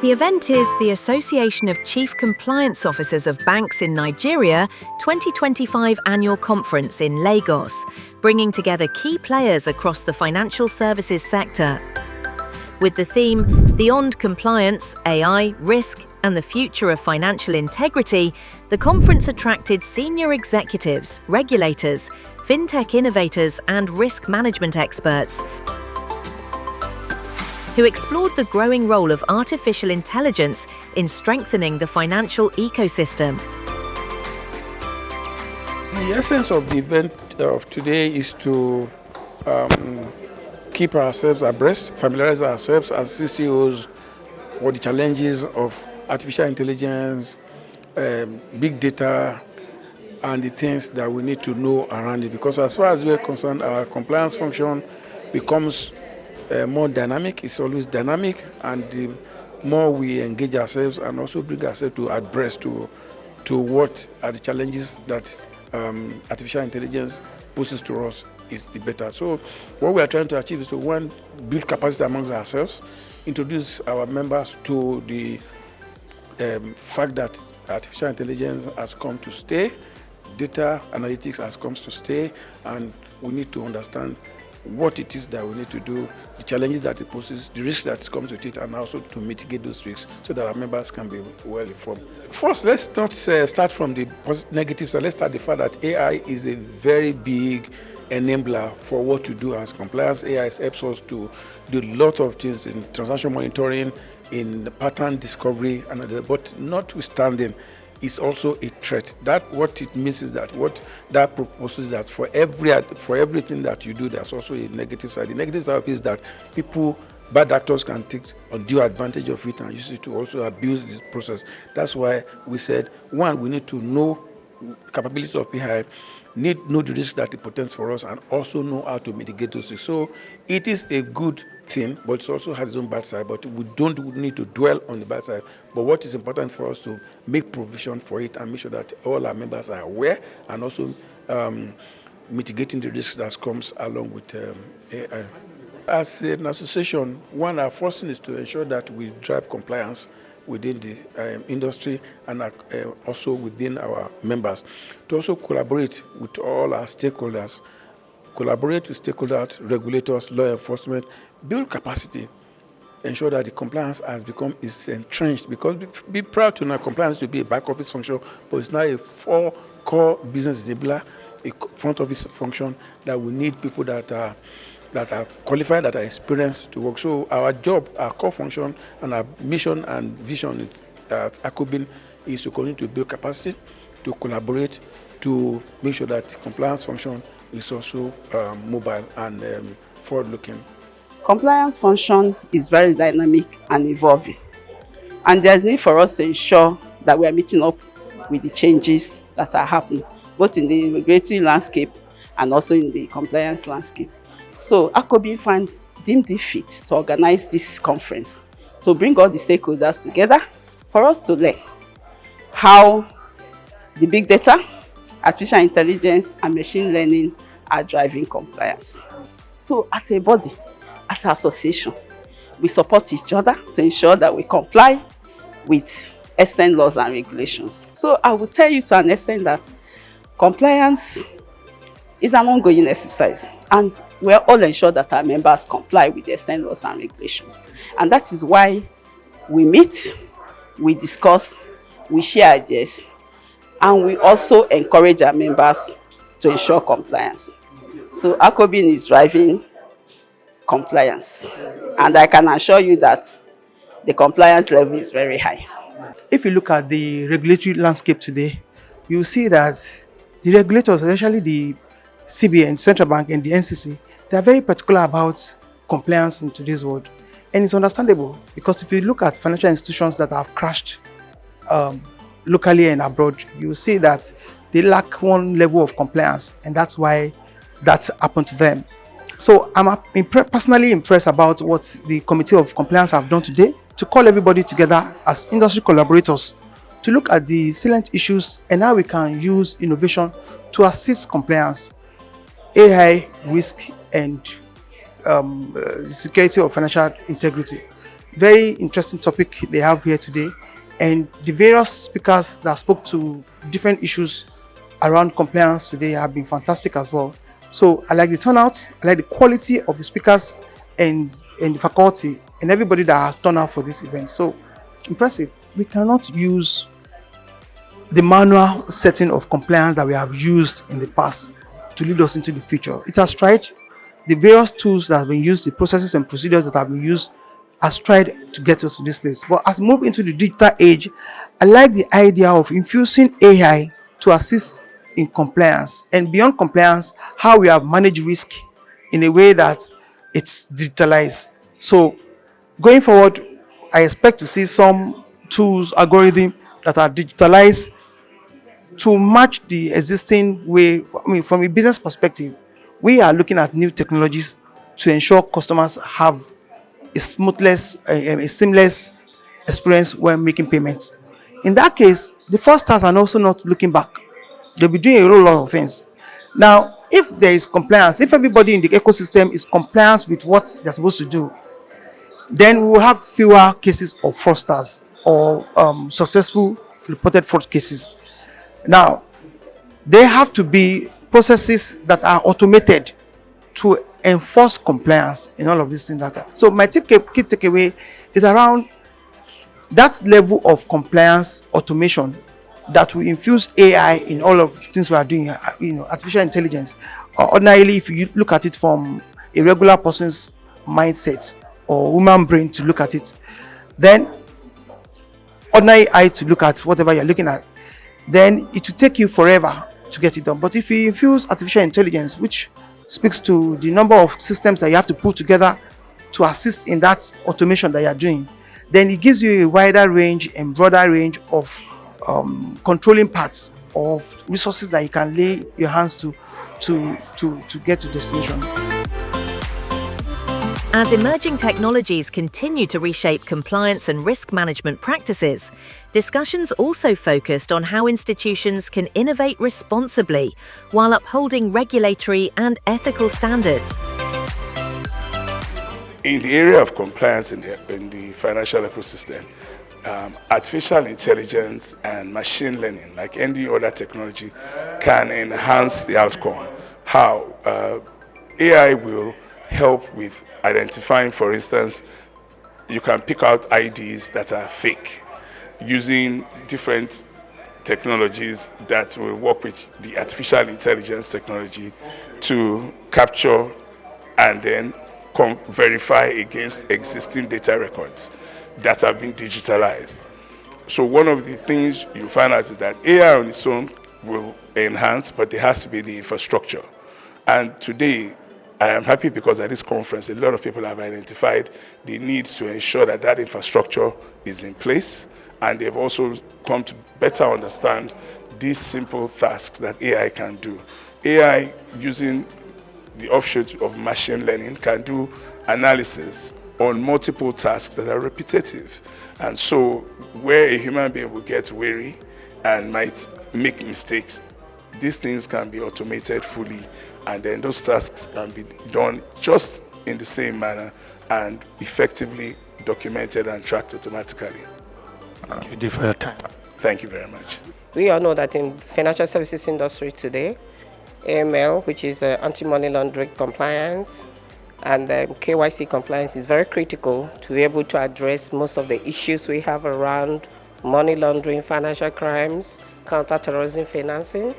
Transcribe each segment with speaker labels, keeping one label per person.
Speaker 1: The event is the Association of Chief Compliance Officers of Banks in Nigeria 2025 Annual Conference in Lagos, bringing together key players across the financial services sector. With the theme, Beyond Compliance, AI, Risk, and the Future of Financial Integrity, the conference attracted senior executives, regulators, fintech innovators, and risk management experts who explored the growing role of artificial intelligence in strengthening the financial ecosystem.
Speaker 2: The essence of the event of today is to keep ourselves abreast, familiarize ourselves as CCOs with the challenges of artificial intelligence, big data, and the things that we need to know around it. Because as far as we're concerned, our compliance function becomes more dynamic. It's always dynamic, and the more we engage ourselves and also bring ourselves to abreast to what are the challenges that artificial intelligence poses to us, is the better. So what we are trying to achieve is to, one, build capacity amongst ourselves, introduce our members to the fact that artificial intelligence has come to stay, data analytics has come to stay, and we need to understand what it is that we need to do, the challenges that it poses, the risks that comes with it, and also to mitigate those risks so that our members can be well informed. First, let's not start from the negative side. Let's start the fact that AI is a very big enabler for what to do as compliance. AI helps us to do a lot of things in transaction monitoring, in pattern discovery, and but notwithstanding, is also a threat. That what it means is that what that proposes that for everything that you do, there's also a negative side. The negative side is that bad actors can take undue advantage of it and use it to also abuse this process. That's why we said, one, we need to know capabilities of AI, know the risk that it portends for us, and also know how to mitigate those risks. So it is a good thing, but it also has its own bad side. But we don't need to dwell on the bad side. But what is important for us to make provision for it and make sure that all our members are aware, and also mitigating the risk that comes along with AI. As an association, one, our first thing is to ensure that we drive compliance within the industry and also within our members, to also collaborate with all our stakeholders, collaborate with stakeholders, regulators, law enforcement, build capacity, ensure that the compliance is entrenched, because be proud to know compliance to be a back office function, but it's now a core business enabler, a front office function that we need people that are qualified, that are experienced to work. So our job, our core function, and our mission and vision at ACCOBIN is to continue to build capacity, to collaborate, to make sure that compliance function is also mobile and forward-looking.
Speaker 3: Compliance function is very dynamic and evolving, and there's need for us to ensure that we are meeting up with the changes that are happening, both in the regulatory landscape and also in the compliance landscape. So ACCOBIN deemed it fit to organize this conference to bring all the stakeholders together for us to learn how the big data, artificial intelligence, and machine learning are driving compliance. So as a body, as an association, we support each other to ensure that we comply with extant laws and regulations. So I will tell you to an extent that compliance is an ongoing exercise, and we are all ensure that our members comply with the extant laws and regulations. And that is why we meet, we discuss, we share ideas, and we also encourage our members to ensure compliance. So ACCOBIN is driving compliance, and I can assure you that the compliance level is very high.
Speaker 4: If you look at the regulatory landscape today, you see that the regulators, especially the CBN, Central Bank, and the NCC, they are very particular about compliance in today's world. And it's understandable, because if you look at financial institutions that have crashed locally and abroad, you see that they lack one level of compliance, and that's why that happened to them. So I'm personally impressed about what the Committee of Compliance have done today, to call everybody together as industry collaborators to look at the salient issues and how we can use innovation to assist compliance, AI, risk, and security of financial integrity. Very interesting topic they have here today, and the various speakers that spoke to different issues around compliance today have been fantastic as well. So I like the turnout, I like the quality of the speakers and the faculty and everybody that has turned out for this event. So impressive. We cannot use the manual setting of compliance that we have used in the past to lead us into the future. It has tried the various tools that have been used, the processes and procedures that have been used has tried to get us to this place. But as we move into the digital age, I like the idea of infusing AI to assist in compliance, and beyond compliance, how we have managed risk in a way that it's digitalized. So going forward, I expect to see some tools, algorithms that are digitalized to match the existing way. I mean, from a business perspective, we are looking at new technologies to ensure customers have a seamless experience when making payments. In that case, the fraudsters are also not looking back. They'll be doing a whole lot of things. Now, if there is compliance, if everybody in the ecosystem is compliant with what they're supposed to do, then we will have fewer cases of fraudsters or successful reported fraud cases. Now, there have to be processes that are automated to enforce compliance in all of these things. So my key takeaway is around that level of compliance automation that will infuse AI in all of the things we are doing, artificial intelligence. Ordinarily, if you look at it from a regular person's mindset or human brain to look at it, then ordinary eye to look at whatever you're looking at, then it will take you forever to get it done. But if you infuse artificial intelligence, which speaks to the number of systems that you have to put together to assist in that automation that you're doing, then it gives you a wider range and broader range of controlling parts of resources that you can lay your hands to get to destination.
Speaker 1: As emerging technologies continue to reshape compliance and risk management practices, discussions also focused on how institutions can innovate responsibly while upholding regulatory and ethical standards.
Speaker 5: In the area of compliance in the financial ecosystem, artificial intelligence and machine learning, like any other technology, can enhance the outcome. How? AI will help with identifying, for instance, you can pick out IDs that are fake using different technologies that will work with the artificial intelligence technology to capture and then verify against existing data records that have been digitalized. So one of the things you find out is that AI on its own will enhance, but there has to be the infrastructure. And today, I am happy because at this conference, a lot of people have identified the need to ensure that that infrastructure is in place, and they've also come to better understand these simple tasks that AI can do. AI, using the offshoot of machine learning, can do analysis on multiple tasks that are repetitive. And so where a human being will get weary and might make mistakes, these things can be automated fully, and then those tasks can be done just in the same manner and effectively documented and tracked automatically.
Speaker 2: Thank you for your time.
Speaker 5: Thank you very much.
Speaker 6: We all know that in financial services industry today, AML, which is anti-money laundering compliance, and KYC compliance is very critical to be able to address most of the issues we have around money laundering, financial crimes, counter-terrorism financing,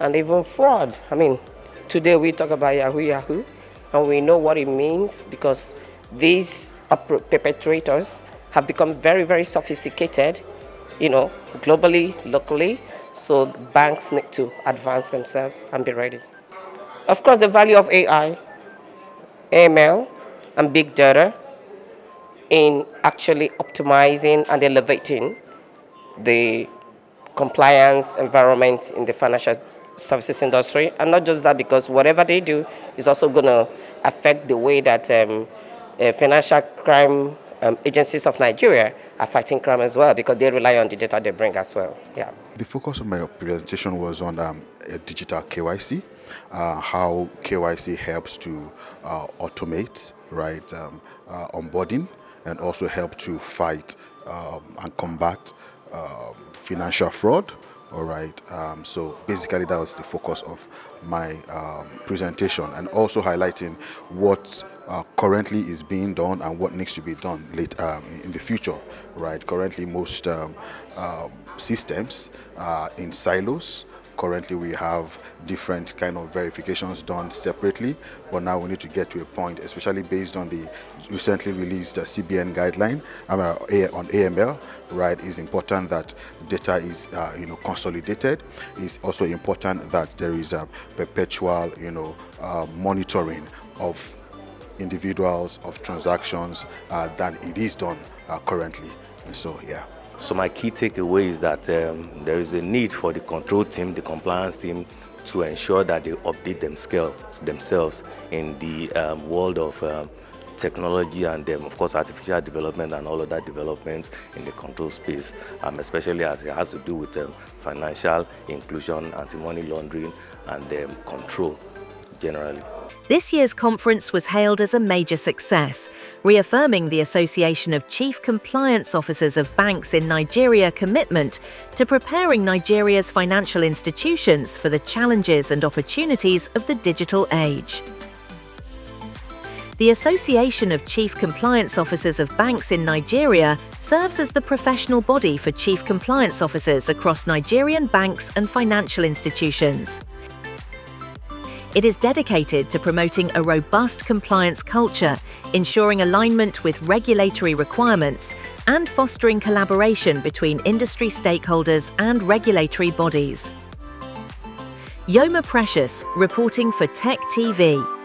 Speaker 6: and even fraud. I mean, today we talk about Yahoo, and we know what it means because these perpetrators have become very, very sophisticated, globally, locally. So banks need to advance themselves and be ready. Of course, the value of AI, AML, and big data in actually optimizing and elevating the compliance environment in the financial services industry. And not just that, because whatever they do is also going to affect the way that financial crime agencies of Nigeria are fighting crime as well, because they rely on the data they bring as well. Yeah.
Speaker 7: The focus of my presentation was on digital KYC, how KYC helps to automate, right, onboarding and also help to fight and combat financial fraud. All right, so basically that was the focus of my presentation, and also highlighting what currently is being done and what needs to be done in the future. Right, currently most systems are in silos. Currently we have different kind of verifications done separately, but now we need to get to a point, especially based on the recently released CBN guideline on AML. Right, it's important that data is consolidated. It's also important that there is a perpetual monitoring of individuals, of transactions than it is done currently. And so yeah.
Speaker 8: So my key takeaway is that there is a need for the control team, the compliance team, to ensure that they update themselves in the world of technology and of course artificial development and all of that development in the control space, especially as it has to do with financial inclusion, anti-money laundering and control generally.
Speaker 1: This year's conference was hailed as a major success, reaffirming the Association of Chief Compliance Officers of Banks in Nigeria commitment to preparing Nigeria's financial institutions for the challenges and opportunities of the digital age. The Association of Chief Compliance Officers of Banks in Nigeria serves as the professional body for chief compliance officers across Nigerian banks and financial institutions. It is dedicated to promoting a robust compliance culture, ensuring alignment with regulatory requirements, and fostering collaboration between industry stakeholders and regulatory bodies. Yoma Precious, reporting for Tech TV.